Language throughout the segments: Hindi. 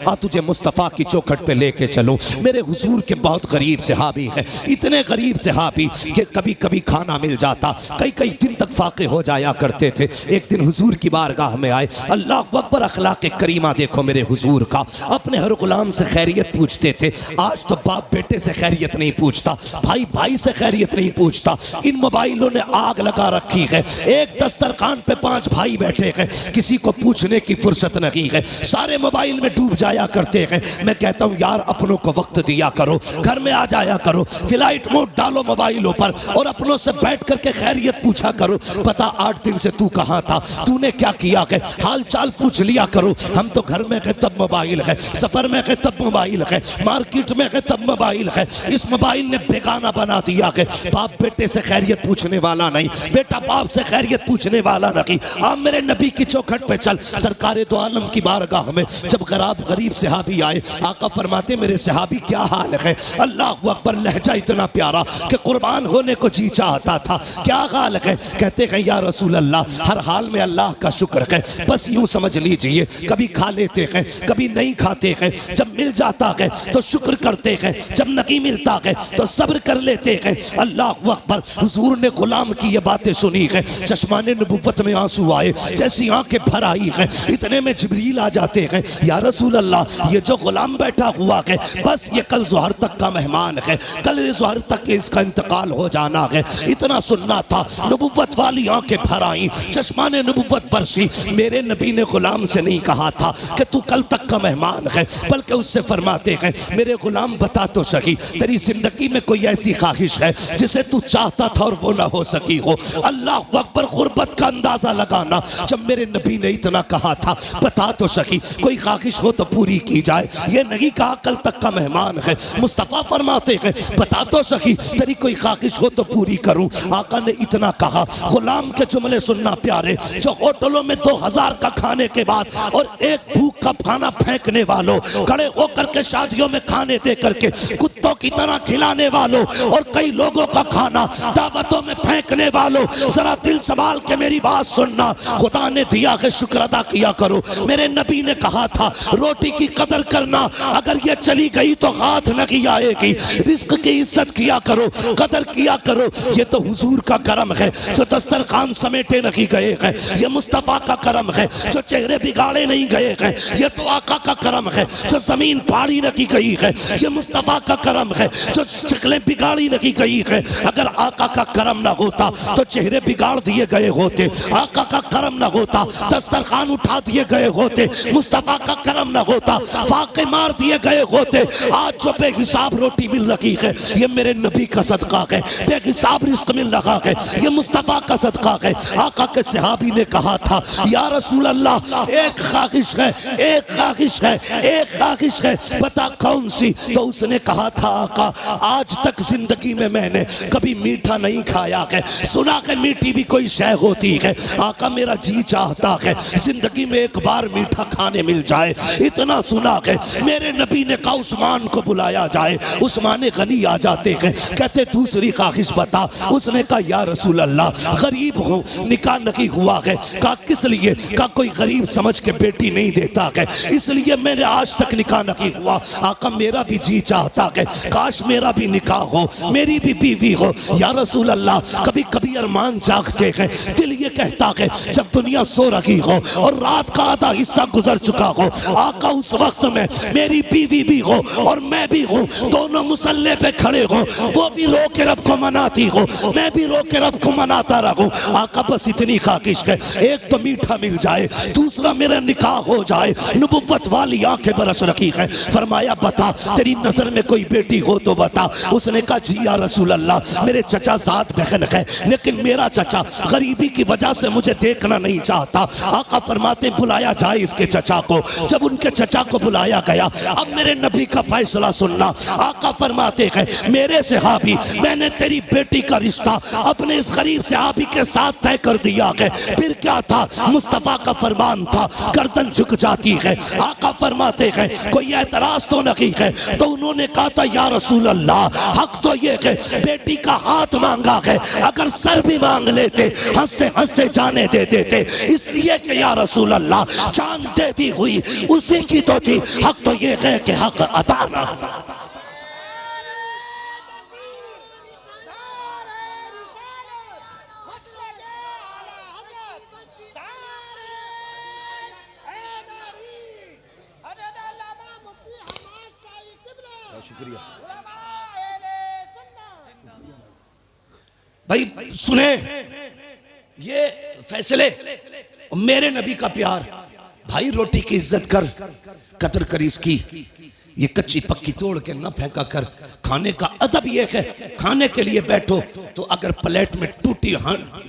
आ तुझे मुस्तफ़ा की चौखट पे लेके चलो। मेरे हुजूर के बहुत गरीब सहाबी हैं, इतने गरीब सहाबी कि कभी कभी खाना मिल जाता, कई कई दिन तक फाके हो जाया करते थे। एक दिन हुजूर की बारगाह में आए, अल्लाह अकबर, अखलाक करीमा देखो मेरे हुजूर का। अपने हर गुलाम से खैरियत पूछते थे। आज तो बाप बेटे से खैरियत नहीं पूछता, भाई भाई से खैरियत नहीं पूछता। इन मोबाइलों ने आग लगा रखी है। एक दस्तरखान पे 5 भाई बैठे हैं, किसी को पूछने की फुर्सत नहीं है, सारे मोबाइल में डूब जाया करते हैं। मैं कहता हूँ यार अपनों को वक्त दिया करो, घर में आ जाया करो, फ्लाइट मोड डालो मोबाइलों पर और अपनों से बैठ करके खैरियत पूछा करो। पता 8 दिन से तू कहाँ था, तूने क्या किया है, हाल चाल पूछ लिया करो। हम तो घर में गए तब मोबाइल है, सफर में गए तब मोबाइल है, मार्केट में गए तब मोबाइल है। इस मोबाइल ने बेगाना बना दिया है। बाप बेटे से खैरियत पूछने वाला नहीं, बेटा बाप से खैरियत पूछने वाला नहीं। आप मेरे नबी की चौखट पे चल। सरकारे दो आलम की बारगाह में जब गरीब सहाबी आए, आका फरमाते मेरे सहाबी क्या हाल है। अल्लाह अकबर, लहजा इतना प्यारा कि कुर्बान होने को जी चाहता था। क्या हाल है? कहते हैं या रसूल अल्लाह, हर हाल में अल्लाह का शुक्र है। बस यूं समझ लीजिए, कभी खा लेते हैं, कभी नहीं खाते हैं। जब मिल जाता है तो शुक्र करते हैं, जब नहीं मिलता है तो सब्र कर लेते हैं। अल्लाह अकबर, हुजूर ने गुलाम की ये बातें सुनी है, चश्माने नबुव्वत में आंसू आए, जैसी आंखें भर आई हैं। इतने में जिब्रील आ जाते हैं, या रसूल अल्लाह, ये जो गुलाम बैठा हुआ है बस ये कल ज़ोहर तक का मेहमान है, कल ज़ोहर तक इसका इंतकाल हो जाना है। इतना सुनना था, नबुव्वत वाली आंखें भर आई, चश्माने नबुव्वत बरसी। मेरे नबी ने गुलाम से नहीं कहा था कि तू कल तक का मेहमान है, बल्कि उससे फरमाते हैं मेरे गुलाम बता तो सही, तेरी जिंदगी में कोई ऐसी ख्वाहिश है जिसे तू चाहता था और वो ना हो सकी हो। अल्लाह अकबर, गुर्बत का अंदाजा लगाना। जब मेरे नबी ने इतना कहा था बता तो सही, कोई ख्वाहिश हो तो पूरी की जाए, ये नहीं कहा कल तक का मेहमान है। मुस्तफ़ा फरमाते हैं बता तो सही, तेरी कोई ख्वाहिश हो तो पूरी करूं। आका ने इतना कहा, गुलाम के जुमले सुनना प्यारे, जो होटलों में 2000 का खाने के बाद और एक भूख का खाना फेंकने वालों, खड़े होकर के शादियों में खाने दे करके कुत्तों की तरह खिलाने वालों और कई लोगों का खाना दावतों में फेंकने वालों, जरा दिल संभाल के मेरी बात सुनना। खुदा ने दिया है, शुक्र अदा किया करो। मेरे नबी ने कहा था रोटी की कदर करना, अगर ये चली गई तो हाथ नहीं आएगी। रिस्क की इज्जत किया करो, कदर किया करो। ये तो हुजूर का करम है जो दस्तरखान समेटे नहीं गए हैं, ये मुस्तफ़ा का करम है जो चेहरे बिगाड़े नहीं गए हैं, ये तो आका का करम है जो जमीन फाड़ी नहीं गई है, ये मुस्तफ़ा का करम है जो शक्लें बिगाड़ी नहीं गई है। अगर आका का करम ना होता तो चेहरे बिगाड़ दिए गए होते, आका का करम ना होता दस्तरखान उठा दिए गए होते, मुस्तफ़ा का करम ना होता फाके मार दिए गए होते। आज जो बेहिसाब रोटी मिल रही है ये मेरे नबी का सदका है, बेहिसाब रिस्क मिल रहा है ये मुस्तफ़ा का सदका है। आका के सहाबी ने कहा था या रसूल अल्लाह, एक ख्वाहिश है, एक ख्वाहिश है, एक ख्वाहिश है, बता कौन सी? तो उसने कहा था आका, आज तक जिंदगी में मैंने कभी मीठा नहीं खाया है, सुना है मीठी भी कोई शय होती है। आका मेरा जी चाहता है जिंदगी में एक बार मीठा खाने मिल जाए, इतना सुना है। मेरे नबी ने कहा उस्मान को बुलाया जाए। उस्मान गनी आ जाते हैं, कहते दूसरी ख्वाहिश बता। उसने कहा या रसूल अल्लाह, गरीब हूँ, निकाह नहीं हुआ है। कहा किस लिए? कहा कोई गरीब समझ के बेटी नहीं देता है, इसलिए मैंने आज तक निकाह नहीं हुआ। आका मेरा भी जी चाहता है काश मेरा भी निकाह हो, मेरी भी बीवी हो। या रसूल अल्लाह, कभी कभी अरमान जागते हैं, दिल ये कहता है जब दुनिया सो रही हो और रात का आधा हिस्सा गुजर चुका हो, आका उस वक्त में मेरी बीवी भी हो और मैं भी हूँ, दोनों मुसल्ले पे खड़े हो, वो भी रो के रब को मनाती हो, मैं भी रो के रब को मनाता रहूं। आका बस इतनी ख्वाहिश है, एक तो मीठा मिल जाए, दूसरा मेरा निकाह हो जाए। नबुव्वत वाली आंखें बरस रखी है। फरमाया बता तेरी नजर में कोई बेटी हो तो बता। उसने कहा जी या रसूल अल्लाह, मेरे चचा साथ बहन है, लेकिन मेरा चचा गरीबी की वजह से मुझे देखना नहीं चाहता। आका फरमाते बुलाया जाए इसके चचा को। जब उनके चचा को बुलाया गया, अब मेरे नबी का फैसला सुनना। आका फरमाते हैं मेरे सहाबी, मैंने तेरी बेटी का रिश्ता अपने इस गरीब सहाबी के साथ तय कर दिया है। फिर क्या था, मुस्तफ़ा का फरमान था, गर्दन झुक जाती है। आका फरमाते हैं कोई एतराज तो नहीं है? तो उन्होंने कहा था या या रसूल अल्लाह, हक तो ये कि बेटी का हाथ मांगा है, अगर सर भी मांग लेते हंसते हंसते जाने दे देते, इसलिए कि या रसूल अल्लाह जान देती हुई उसी की तो थी, हक तो ये है कि हक अता ना। शुक्रिया भाई। सुने ये फैसले, मेरे नबी का प्यार। भाई रोटी की इज्जत कर, कदर कर इसकी, ये कच्ची पक्की तोड़ के ना फेंका कर। खाने का अदब ये है, खाने के लिए बैठो तो अगर प्लेट में टूटी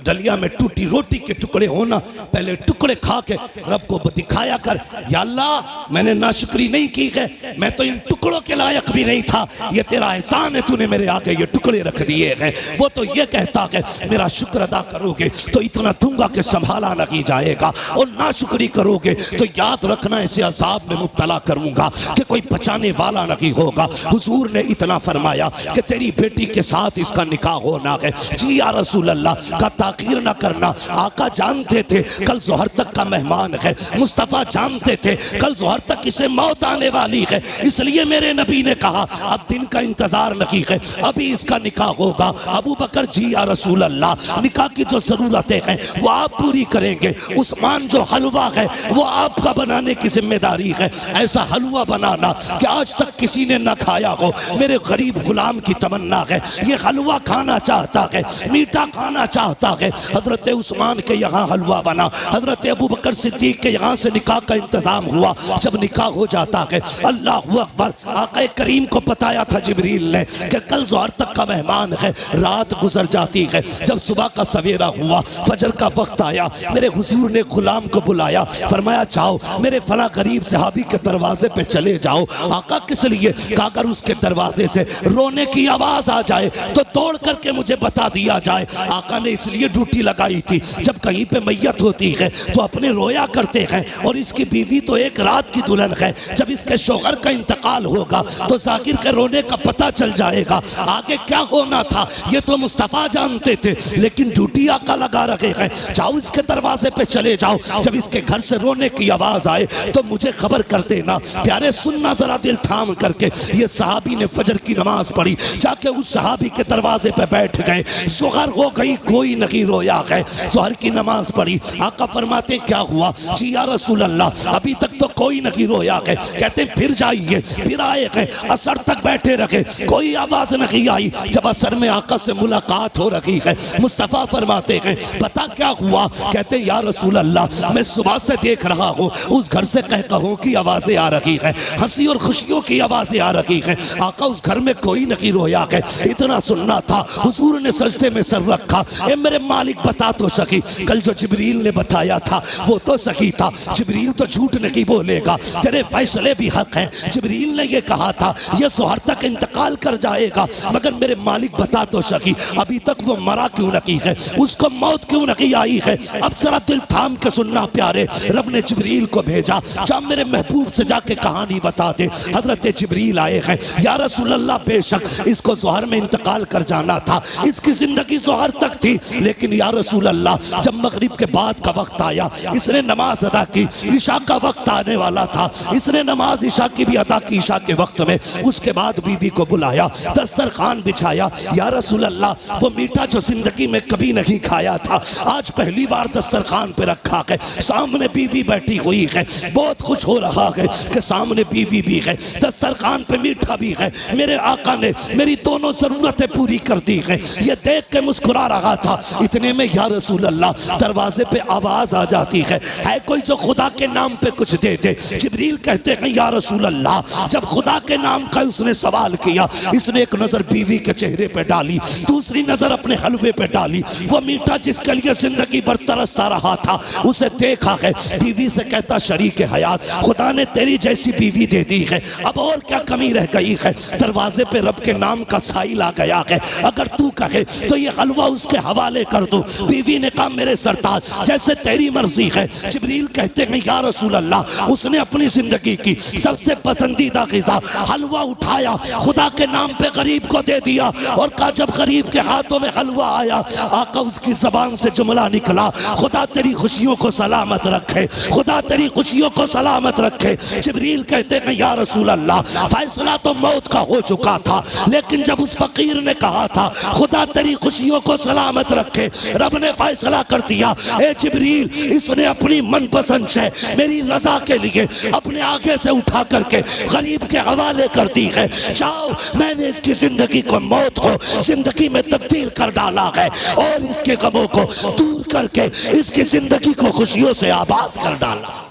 डलिया में टूटी रोटी के टुकड़े हो ना, पहले टुकड़े खा के रब को दिखाया कर, या अल्लाह मैंने नाशुक्री नहीं की है, मैं तो इन टुकड़ों के लायक भी नहीं था, ये तेरा एहसान है, तूने मेरे आगे ये टुकड़े रख दिए हैं। वो तो ये कहता है मेरा शुक्र अदा करोगे तो इतना दूंगा कि संभाला नहीं जाएगा, और नाशुक्री करोगे तो याद रखना ऐसे अजाब में मुब्तला करूंगा कि कोई बचाने वाला नहीं होगा। हुजूर ने इतना फरमाया कि तेरी बेटी के साथ इसका निकाह होना है। जी या रसूल अल्लाह का ताकीर ना करना। आका जानते थे कल जोहर तक का मेहमान है, मुस्तफ़ा जानते थे कल जोहर तक इसे मौत आने वाली है, इसलिए मेरे नबी ने कहा अब दिन का इंतजार नहीं है, अभी इसका निकाह होगा। अबू बकर जी या रसूल अल्लाह निकाह की जो जरूरतें हैं वो आप पूरी करेंगे। उस्मान जो हलवा है वो आपका बनाने की जिम्मेदारी है। ऐसा हलवा बनाना कि आज तक किसी ने ना खाया हो। मेरे गरीब गुलाम की तमन्ना है, ये हलवा खाना चाहता है, मीठा खाना चाहता है। हजरत उस्मान के यहाँ हलवा बना, हजरत अबू बकर सिद्दीक के यहाँ से निकाह का इंतजाम हुआ। जब निकाह हो जाता है, अल्लाह अकबर, आक़ा करीम को बताया था जिब्रील ने कि कल ज़ोहर तक का मेहमान है। रात गुजर जाती है, जब सुबह का सवेरा हुआ, फजर का वक्त आया, मेरे हुजूर ने गुलाम को बुलाया, फरमाया जाओ मेरे फला गरीब सहाबी के दरवाजे पे चले जाओ। आका किस लिए? अगर उसके दरवाजे से रोने की आवाज आ जाए तो तोड़ करके मुझे बता दिया जाए। आका ने इसलिए ड्यूटी लगाई थी, जब कहीं पे मैयत होती है तो अपने रोया करते हैं, और इसकी बीवी तो एक रात की दुल्हन है। जब इसके शौहर का इंतकाल होगा तो जाकिर के रोने का पता चल जाएगा। आगे क्या होना था ये तो मुस्तफ़ा जानते थे, लेकिन ड्यूटी आका लगा रखे हैं, जाओ इसके दरवाजे पे चले जाओ, जब इसके घर से रोने की आवाज आए तो मुझे खबर कर देना। प्यारे सुनना जरा दिल थाम करके, ये सहाबी ने फजर की नमाज पढ़ी, जाके उस सहाबी के दरवाजे पे बैठ गए। सुगर हो गई, कोई नहीं रोया है। सुहर की नमाज पढ़ी, आका फरमाते क्या हुआ? जी या रसूल अल्लाह अभी तक तो कोई नहीं रोया है। कहते फिर जाइए, फिर आए हैं, असर तक बैठे रखे, कोई आवाज नहीं आई। जब असर में आका से मुलाकात हो रही है, मुस्तफ़ा फरमाते हैं पता क्या हुआ? कहते या रसूल अल्लाह मैं सुबह से देख रहा हूँ उस घर से कहकहों की आवाजें आ रही है, हंसी और खुशियों की आवाजें आ रही है। आका उस घर में कोई नहीं रोया है। इतना सुनना था, हुजूर ने सजदे में सर रखा। ए मेरे मालिक बता तो सकी, कल जो जिब्रील ने बताया था वो तो सही था, जिब्रील तो झूठ नहीं बोलेगा, तेरे फैसले भी हक हैं। जिब्रील ने ये कहा था ये ज़ोहर तक इंतकाल कर जाएगा, मगर मेरे मालिक बता तो सकी अभी तक वो मरा क्यों नहीं है, उसको मौत क्यों नहीं आई है। अब जरा दिल थाम के सुनना प्यारे, रब ने जिब्रील को भेजा, जा मेरे महबूब से जाके कहानी बता दे। हजरत जिब्रील आए हैं, या रसूल अल्लाह बेशक इसको ज़ोहर में इंतकाल कर जाना था, इसकी जिंदगी ज़ोहर तक थी, लेकिन या रसूल अल्लाह जब मगरिब के बाद का वक्त आया, इसने नमाज अदा की, ईशा का वक्त आने वाला था, इसने नमाज ईशा की भी अदा की ईशा के वक्त में। उसके बाद बीवी को बुलाया, दस्तरखान बिछाया, या रसूल अल्लाह वो मीठा जो जिंदगी में कभी नहीं खाया था आज पहली बार दस्तरखान पे रखा है, सामने बीवी बैठी हुई है, बहुत कुछ हो रहा है कि सामने बीवी भी है, दस्तरखान पे मीठा भी है। मेरे आका ने मेरी दोनों जरूरतें पूरी कर दी है, ये देख के मुस्कुरा रहा था। इतने में या रसूल अल्लाह दरवाजे पे आवाज आ जाती है कोई जो खुदा के नाम पे कुछ दे दे। जिब्रील कहते हैं या रसूल अल्लाह जब खुदा के नाम का उसने सवाल किया, इसने एक नजर बीवी के चेहरे पे डाली, दूसरी नजर अपने हलवे पे डाली, वो मीठा जिसके लिए जिंदगी भर तरसता रहा था उसे देखा है। बीवी से कहता शरीक हयात खुदा ने तेरी जैसी बीवी दे दी है, अब और क्या कमी रह गई है। दरवाजे पे रब के नाम का साइल आ गया है, अगर तू कहे तो ये हलवा उसके हवाले कर दो। बीवी ने कहा मेरे सरताज जैसे तेरी मर्जी है। जिब्रील कहते हैं या रसूल अल्लाह, उसने अपनी जिंदगी की सबसे पसंदीदा ग़िज़ा हलवा उठाया, खुदा के नाम पे गरीब को दे दिया और कहा जब गरीब के हाथों में हलवा आया, आका उसकी ज़बान से जुमला निकला, खुदा तेरी खुशियों को सलामत रखे, खुदा तेरी खुशियों को सलामत रखे। जिब्रील कहते हैं या रसूल अल्लाह, फैसला तो मौत का हो चुका था, लेकिन जब उस फकीर ने कहा था खुदा तेरी खुशियों को सलामत रखे, रब ने फैसला कर दिया, ए जिब्रील इसने अपनी मनपसंद से मेरी रजा के लिए अपने आगे से उठा करके गरीब के हवाले कर दी है। जाओ, मैंने इसकी जिंदगी को, मौत को जिंदगी में तब्दील कर डाला है और इसके गमों को दूर करके इसकी जिंदगी को खुशियों से आबाद कर डाला।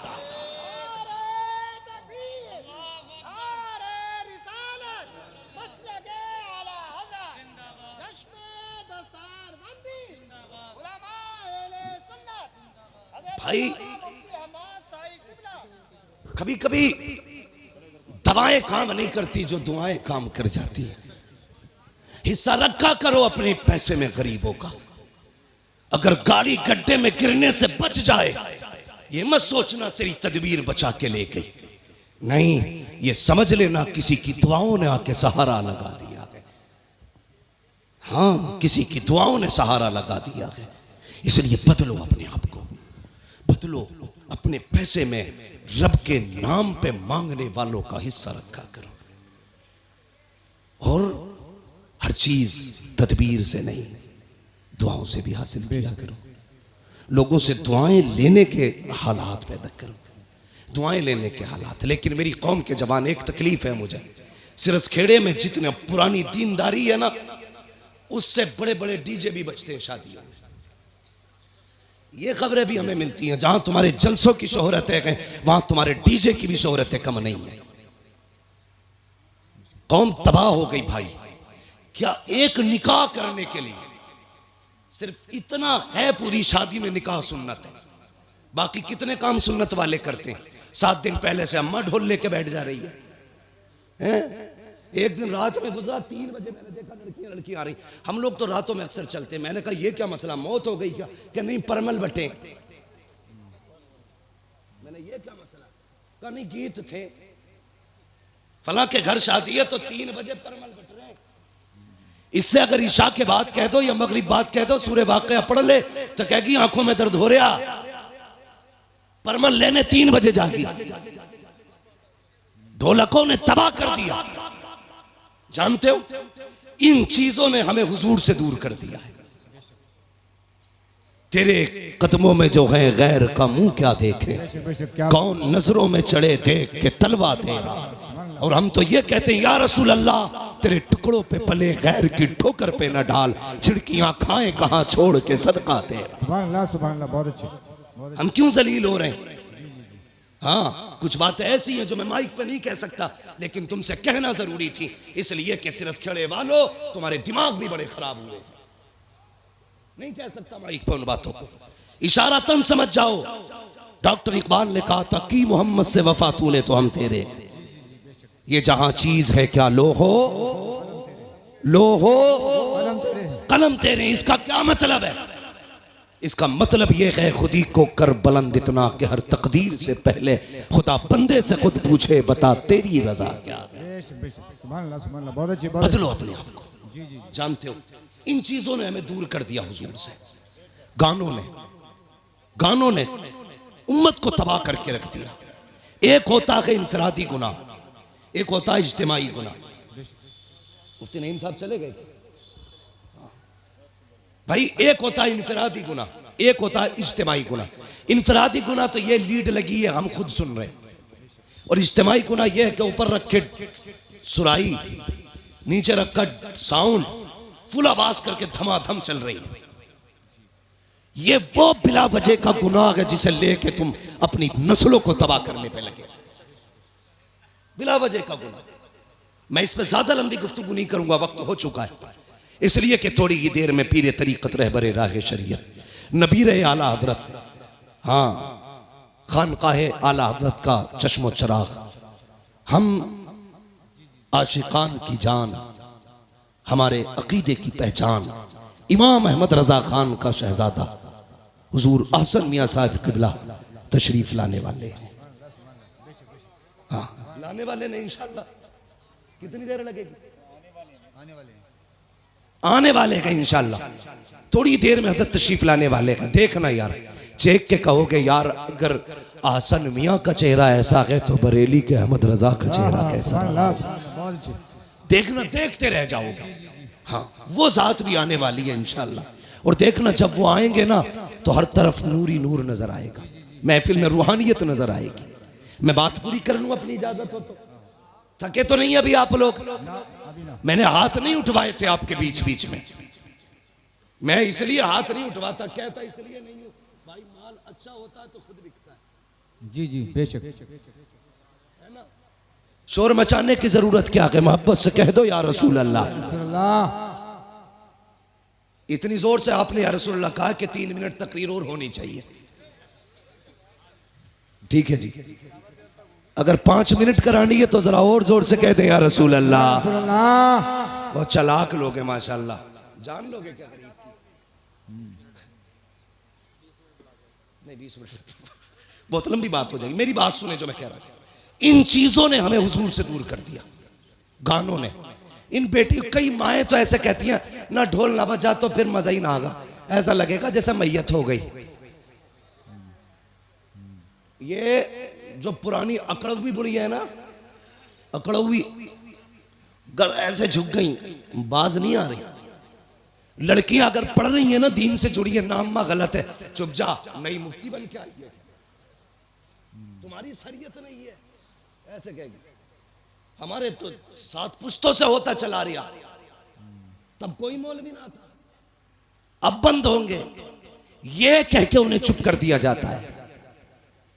भाई कभी कभी दवाएं काम नहीं करती जो दुआएं काम कर जाती है। हिस्सा रखा करो अपने पैसे में गरीबों का। अगर गाड़ी गड्ढे में गिरने से बच जाए, ये मत सोचना तेरी तदबीर बचा के ले गई, नहीं, ये समझ लेना किसी की दुआओं ने आके सहारा लगा दिया है। हाँ, किसी की दुआओं ने सहारा लगा दिया है। इसलिए बदलो अपने आप को, बदलो। अपने पैसे में रब के नाम पे मांगने वालों का हिस्सा रखा करो और हर चीज तदबीर से नहीं, दुआओं से भी हासिल किया करो। लोगों से दुआएं लेने के हालात पैदा करो, दुआएं लेने के हालात। लेकिन मेरी कौम के जवान, एक तकलीफ है मुझे, सिरस खेड़े में जितने पुरानी दीनदारी है ना, उससे बड़े बड़े डीजे भी बजते हैं शादियों में। ये खबरें भी हमें मिलती हैं, जहां तुम्हारे जलसों की शोहरत है वहां तुम्हारे डीजे की भी शोहरत कम नहीं है। कौम तबाह हो गई भाई। क्या एक निकाह करने के लिए सिर्फ इतना है, पूरी शादी में निकाह सुन्नत है, बाकी कितने काम सुन्नत वाले करते हैं। 7 दिन पहले से अम्मा ढोल लेके बैठ जा रही है। एक दिन रात में गुजरा, 3 बजे मैंने देखा लड़कियां आ रही। हम लोग तो रातों में अक्सर चलते हैं। मैंने कहा ये क्या मसला, मौत हो गई क्या? कि नहीं, परमल बटे। मैंने ये क्या मसला? कहा नहीं, गीत थे, फला के घर शादी है तो 3 बजे परमल बट रहे। इससे अगर ईशा के बाद कह दो या मगरिब बाद कह दो सूरह वाक़िया पढ़ ले, तो कहेगी आंखों में दर्द हो रहा, परमल लेने 3 बजे जागी। ढोलकों ने तबाह कर दिया। जानते हो, इन चीजों ने हमें हुजूर से दूर कर दिया है। तेरे कदमों में जो है गैर का मुंह क्या देखे, कौन नजरों में चढ़े देख के तलवा तेरा। और हम तो ये कहते हैं या रसूल अल्लाह, तेरे टुकड़ों पे पले गैर की ठोकर पे न डाल, छिड़कियां खाएं कहां छोड़ के सदका तेरा। सुभान अल्लाह, सुभान अल्लाह, बहुत अच्छे। हम क्यों जलील हो रहे हैं? हाँ, कुछ बातें ऐसी हैं जो मैं माइक पे नहीं कह सकता, लेकिन तुमसे कहना जरूरी थी, इसलिए कि सिरस खेड़े वालों तुम्हारे दिमाग भी बड़े खराब हुए। नहीं कह सकता माइक पे उन बातों को, इशारातन समझ जाओ। डॉक्टर इकबाल ने कहा था कि मोहम्मद से वफा तूने तो हम तेरे। ये जहां चीज है क्या लो हो कलम तेरे। इसका क्या मतलब है? इसका मतलब यह है खुदी को कर बुलंद इतना कि हर तकदीर से पहले खुदा बंदे से खुद पूछे बता तेरी रजा क्या है। बदलो अपने आप को। जानते हो, इन चीजों ने हमें दूर कर दिया हुजूर से। गानों ने उम्मत को तबाह करके रख दिया। एक होता है इनफरादी गुनाह, एक होता है इज्तिमाई गुनाह। मुफ्ती नईम साहब चले गए भाई। एक होता है इनफरादी गुनाह, एक होता है इज्तिमाई गुनाह। इनफरादी गुनाह तो ये लीड लगी है, हम खुद सुन रहे हैं। और इज्तिमाई गुनाह ये है कि ऊपर रखे सुराई, नीचे रखा साउंड, फुल आवाज करके धमाधम चल रही है। ये वो बिला वजह का गुनाह है जिसे लेके तुम अपनी नस्लों को तबाह करने पे लगे। बिला वजह का गुनाह। मैं इस पे ज्यादा लंबी गुफ्तगू नहीं करूंगा, वक्त हो चुका है। इसलिए कि थोड़ी ही देर में पीरे तरीक़त रहबरे राह शरीयत नबीर आला हजरत, हाँ, खानकाहे आला हजरत का चश्मो चराग, हम आशिकान की जान, हमारे अकीदे की पहचान इमाम अहमद रजा खान का शहजादा हुजूर अहसन मियाँ साहब किबला तशरीफ लाने वाले हैं। हाँ, लाने वाले नहीं इंशाल्लाह। कितनी देर लगेगी? आने वाले हैं इंशाल्लाह। थोड़ी देर में हजरत तशरीफ लाने वाले हैं। देखना यार, चेक के कहोगे यार अगर आसन मियाँ का चेहरा ऐसा है तो बरेली के अहमद रजा का चेहरा कैसा? बहुत अच्छे। देखना, देखते रह जाओगे। हाँ, वो जात भी आने वाली है इंशाल्लाह। और देखना जब वो आएंगे ना तो हर तरफ नूर ही नूर नजर आएगा, महफिल में रूहानियत नजर आएगी। मैं बात पूरी कर लूं अपनी इजाजत हो तो? थके तो नहीं अभी आप लोग? मैंने हाथ नहीं उठवाए थे आपके बीच बीच में। मैं इसलिए हाथ नहीं उठवाता, कहता इसलिए नहीं हूं भाई, माल अच्छा होता है तो खुद बिकता है। जी जी बेशक। शोर मचाने की जरूरत क्या है? मोहब्बत से कह दो या रसूल अल्लाह। इतनी जोर से आपने या रसूल अल्लाह कहा कि 3 मिनट तकरीर और होनी चाहिए। ठीक है जी, अगर 5 मिनट करानी है तो जरा और जोर से कह दे या रसूल अल्लाह। बहुत चालाक लोग हैं माशाल्लाह। जान लोगे क्या गरीब की? नहीं 20 मिनट बहुत लंबी बात हो जाएगी। मेरी बात सुने जो मैं कह रहा हूं। इन चीजों ने हमें हुजूर से दूर कर दिया, गानों ने। इन बेटी कई माएँ तो ऐसे कहती हैं ना ढोल ना बजा तो फिर मजा ही ना आगा, ऐसा लगेगा जैसे मैयत हो गई। ये जो पुरानी अकड़वी बुढ़ी है ना, अकड़वी ऐसे झुक गई, बाज नहीं आ रही। लड़कियां अगर पढ़ रही है ना दीन से जुड़ी है, नाम मां गलत है, चुप जा, नई मुफ्ती बन के आई है, तुम्हारी शरीयत नहीं है, ऐसे कहेगी। हमारे तो 7 पुश्तों से होता चला रहा, तब कोई मौलवी ना था, अब बंद होंगे, ये कह के उन्हें चुप कर दिया जाता है।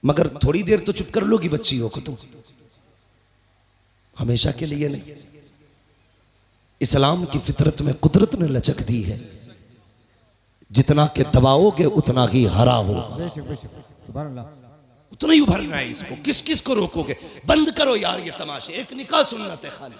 मगर थोड़ी देर तो चुप कर लोगी बच्चियों को तुम, हमेशा के लिए नहीं। इस्लाम की फितरत में कुदरत ने लचक दी है, जितना के दबाओगे उतना ही हरा होगा, बेशक बेशक। सुभान अल्लाह। उतना ही उभरना है इसको। किस किस को रोकोगे? बंद करो यार ये तमाशे। एक निकाह सुन्नत है खाली,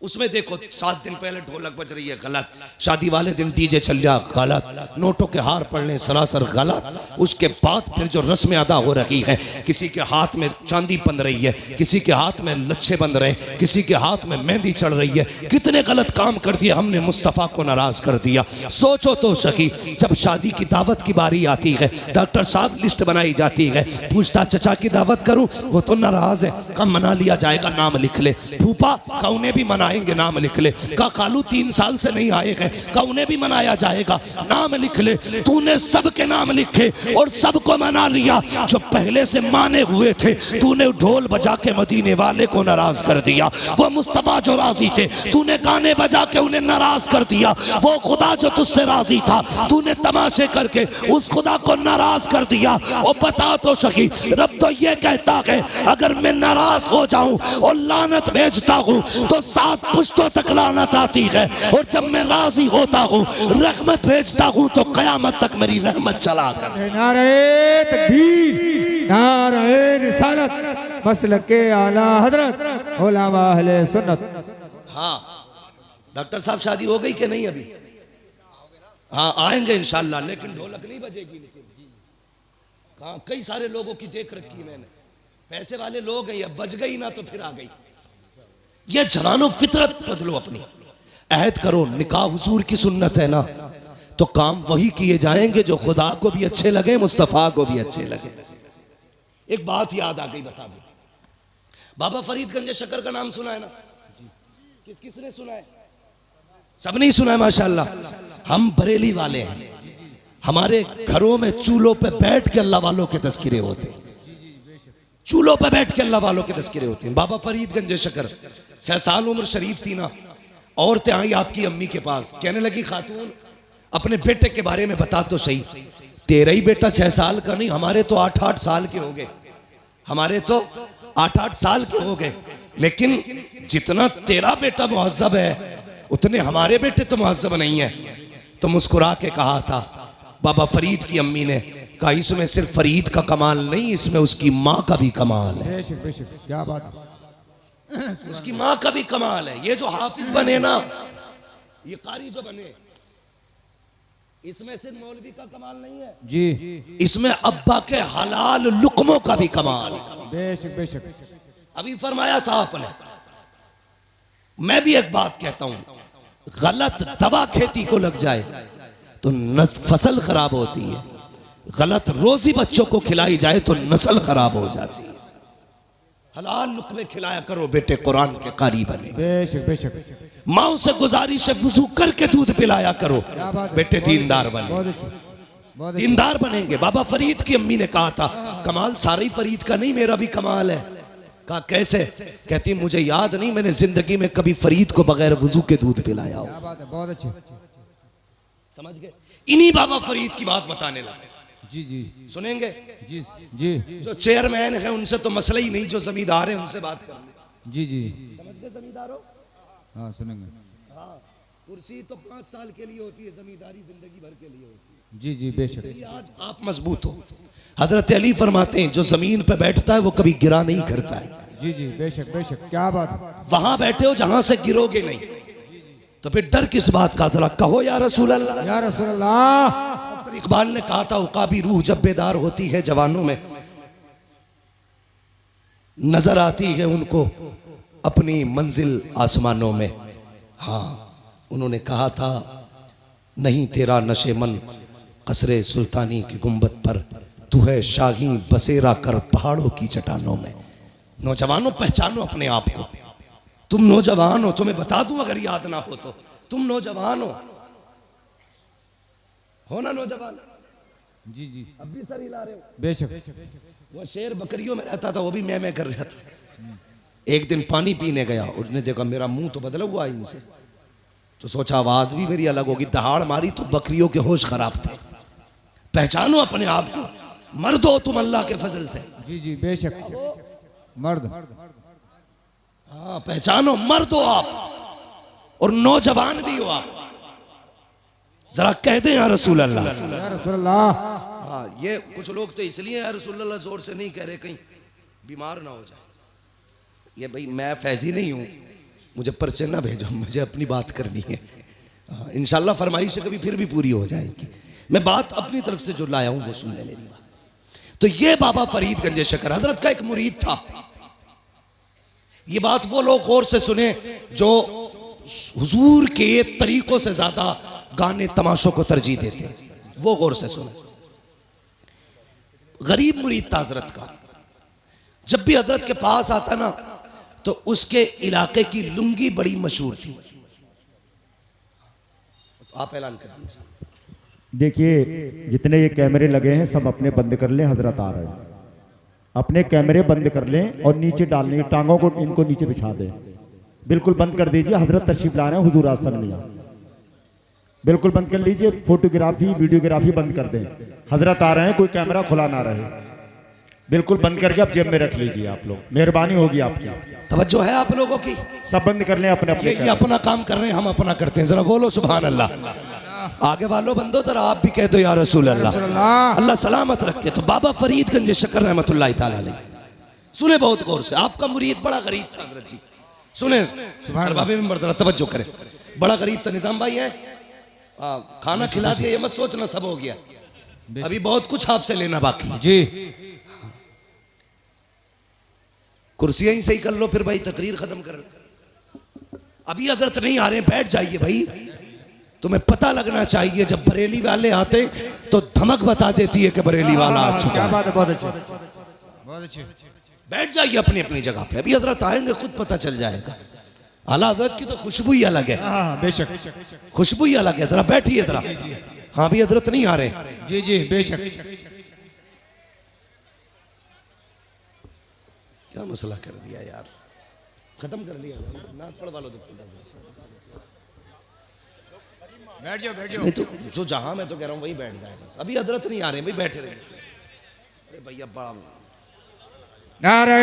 उसमें देखो 7 दिन पहले ढोलक बज रही है, गलत। शादी वाले दिन डीजे चल रहा, गलत। नोटों के हार पड़ने सरासर गलत। उसके बाद फिर जो रस्में अदा हो रही है, किसी के हाथ में चांदी बंध रही है, किसी के हाथ में लच्छे बंध रहे, किसी के हाथ में मेहंदी चढ़ रही है। कितने गलत काम कर दिए हमने, मुस्तफ़ा को नाराज कर दिया। सोचो तो सही, जब शादी की दावत की बारी आती है, डॉक्टर साहब लिस्ट बनाई जाती है, पूछता चचा की दावत करूं, वो तो नाराज है, कब मना लिया जाएगा, नाम लिख ले। फूफा का उन्हें भी आएंगे, नाम लिख ले। का खालू 3 साल से नहीं आए हैं, का उन्हें भी मनाया जाएगा, नाम लिख ले। तूने सबके नाम लिखे और सबको मना लिया। जो पहले से माने हुए थे, तूने ढोल बजा के मदीने वाले को नाराज कर दिया। वो मुस्तफा जो राजी थे, तूने गाने बजा के उन्हें नाराज कर दिया। वो खुदा जो तुझसे राजी था, तूने तमाशे करके उस खुदा को नाराज कर दिया। और बता तो सही, रब तो ये कहता है अगर मैं नाराज हो जाऊं और लानत भेजता हूं तो 7 पुश्तों तक लानत आती है, और जब मैं राजी होता हूँ रहमत भेजता हूँ तो कयामत तक मेरी रहमत चला कर। नारे तकबीर, नारे रिसालत, मसलक के आला हजरत उलमा अहले सुन्नत। हाँ डॉक्टर साहब, शादी हो गई कि नहीं अभी? हाँ आएंगे इंशाल्लाह, लेकिन ढोलक नहीं बजेगी। कहाँ, कई सारे लोगों की देख रखी मैंने, पैसे वाले लोग हैं, ये बज गई ना तो फिर आ गई। ये जवानों फितरत बदलो अपनी, अहद करो। निकाह हुजूर की सुन्नत है ना, तो काम वही किए जाएंगे जो खुदा को भी अच्छे लगे, मुस्तफ़ा को भी अच्छे लगे। एक बात याद आ गई, बता दो। बाबा फरीदगंज शक्कर का नाम सुना है ना? किस किसने सुना है? सब नहीं सुना है माशाल्लाह। हम बरेली वाले हैं, हमारे घरों में चूल्हों पे बैठ के अल्लाह वालों के तज़किरे होते हैं, चूल्हों पे बैठ के अल्लाह वालों के तज़किरे होते हैं। बाबा फरीदगंज शक्कर, 6 साल उम्र शरीफ थी ना, औरतें आई आपकी अम्मी के पास, कहने लगी खातून अपने बेटे के बारे में बता तो सही। तेरा ही बेटा 6 साल का नहीं, हमारे तो 8-8 साल के हो गए, हमारे तो 8-8 साल के हो गए। लेकिन जितना तेरा बेटा मुहज्जब है उतने हमारे बेटे तो मुहज्जब नहीं है। तो मुस्कुरा के कहा था बाबा फरीद की अम्मी ने, कहा इसमें सिर्फ फरीद का कमाल नहीं, इसमें उसकी माँ का भी कमाल है। बेशक बेशक, क्या बात, उसकी माँ का भी कमाल है। ये जो हाफिज बने ना, ये कारी जो बने, इसमें सिर्फ मौलवी का कमाल नहीं है जी, इसमें अब्बा के हलाल लुकमों का भी कमाल है। बेशक बेशक। अभी फरमाया था आपने, मैं भी एक बात कहता हूं, गलत दवा खेती को लग जाए तो फसल खराब होती है, गलत रोजी बच्चों को खिलाई जाए तो नस्ल खराब हो जाती है। हलाल लुकमे खिलाया करो बेटे, कुरान के कारी बने। बेशक बेशक। माओ से गुजारिश है, वुजू करके दूध पिलाया करो बेटे, दीनदार बने। बहुत अच्छे, बहुत अच्छे। दीनदार बनेंगे। बाबा फरीद की अम्मी ने कहा था, कमाल सारा ही फरीद का नहीं, मेरा भी कमाल है। कहा कैसे? कहती मुझे याद नहीं मैंने जिंदगी में कभी फरीद को बगैर वुजू के दूध पिलाया हो। क्या बात है, बहुत अच्छे। समझ गए? इन्हीं बाबा फरीद की बात बताने लगा। जी जी सुनेंगे? जी जी जो चेयरमैन है उनसे तो मसला ही नहीं, जो जमींदार है उनसे बात कर ले। जी जी। समझ गए जमींदारों? हाँ सुनेंगे। हाँ, कुर्सी तो 5 साल के लिए होती है, जमींदारी जिंदगी भर के लिए होती है। जी जी बेशक। इसलिए आज आप मजबूत हो। हजरत अली फरमाते हैं, जो जमीन पे बैठता है वो कभी गिरा नहीं करता है। जी जी बेशक बेशक। क्या बात है। वहां बैठे हो जहां से गिरोगे नहीं, तो फिर डर किस बात का? जरा कहो या रसूल अल्लाह। या रसूल अल्लाह। इकबाल ने कहा था, उकाबी रूह जब बेदार होती है जवानों में, नजर आती है उनको अपनी मंजिल आसमानों में। हाँ, उन्होंने कहा था, नहीं तेरा नशे मन कसरे सुल्तानी की गुंबद पर, तू है शाही बसेरा कर पहाड़ों की चट्टानों में। नौजवानों, पहचानो अपने आप को। तुम नौजवान हो, तुम्हें बता दूं अगर याद ना हो तो, तुम नौजवान हो ना नौजवान? जी जी अब भी सर हिला रहे हो। बेशक। वो शेर बकरियों में रहता था, वो भी मैं कर रहा था। एक दिन पानी पीने गया, उसने देखा मेरा मुंह तो बदला हुआ है इनसे, तो सोचा आवाज भी मेरी अलग होगी, दहाड़ मारी तो बकरियों के होश खराब थे। पहचानो अपने आप को, मर्द हो तुम अल्लाह के फजल से। जी जी बेशक। मर्द। हाँ, पहचानो, मर्द हो आप और नौजवान भी हो आप। जरा कह दें या रसूल अल्लाह। या रसूल अल्लाह। हाँ, ये कुछ लोग तो इसलिए या रसूल अल्लाह जोर से नहीं कह रहे कहीं बीमार ना हो जाए। ये भाई मैं फैजी नहीं हूँ, मुझे पर्चे ना भेजो, मुझे अपनी बात करनी है। इंशाल्लाह फरमाइश से कभी फिर भी पूरी हो जाएगी। मैं बात अपनी तरफ से जो लाया हूँ वो सुन ले मेरी बात। तो ये बाबा फरीद गंज शकर हजरत का एक मुरीद था। ये बात वो लोग गौर से सुने जो हुजूर के तरीकों से ज्यादा गाने तमाशों को तरजीह देते हैं, वो गौर से सुने। गरीब मुरीद था हजरत का। जब भी हजरत के पास आता ना तो उसके इलाके की लुंगी बड़ी मशहूर थी। तो आप ऐलान कर दीजिए। देखिए, जितने ये कैमरे लगे हैं सब अपने बंद कर लें, हजरत आ रहे हैं। अपने कैमरे बंद कर लें और नीचे डालने, टांगों को इनको नीचे बिछा दें। बिल्कुल बंद कर दीजिए, हजरत तशरीफ ला रहे हैं हुजूर आसमिया। बिल्कुल बंद कर लीजिए, फोटोग्राफी वीडियोग्राफी बंद कर दें। हजरत आ रहे हैं, कोई कैमरा खुला ना रहे। बिल्कुल बंद करके आप जेब में रख लीजिए। आप लोग, मेहरबानी होगी आपकी। तवज्जो है आप लोगों की? सब बंद कर लें अपने अपने। ये अपना काम कर रहे हैं, हम अपना करते हैं। जरा बोलो सुभान अल्लाह। आगे वालों बंदो, जरा आप भी कह दो या रसूल अल्लाह। अल्लाह सलामत रखे। तो बाबा फरीद गंज शकर रहमतुल्लाह ताला अलैह, सुने बहुत गौर से। आपका मुरीद बड़ा गरीब था हजरत जी, सुने बाबे में जरा तवज्जो करें। बड़ा गरीब था। निजाम भाई है, खाना खिला दिया, ये मत सोचना सब हो गया, अभी बहुत कुछ आपसे लेना बाकी है। जी। कुर्सियां ही सही कर लो फिर भाई, तकरीर खत्म कर। अभी हजरत नहीं आ रहे, बैठ जाइए भाई। तुम्हें पता लगना चाहिए, जब बरेली वाले आते तो धमक बता देती है कि बरेली वाला आ चुका क्या है। बात है, बहुत अच्छे, बहुत अच्छे। बैठ जाइए अपनी अपनी जगह पे। अभी हजरत आएंगे, खुद पता चल जाएगा। आला हजरत की तो खुशबू ही अलग है। हाँ बेशक। खुशबू ही अलग है। जरा बैठिए जरा। हाँ, भी हजरत नहीं आ रहे। जी जी बेशक। क्या मसला कर दिया यार, खत्म कर लिया ना। पढ़ वालों तो बैठ जाओ, बैठ जाओ। नहीं तो जो जहां मैं तो कह रहा हूँ वही बैठ जाए बस। अभी हजरत नहीं आ रहे भाई, बैठे रहे। अरे भैया बड़ा नारे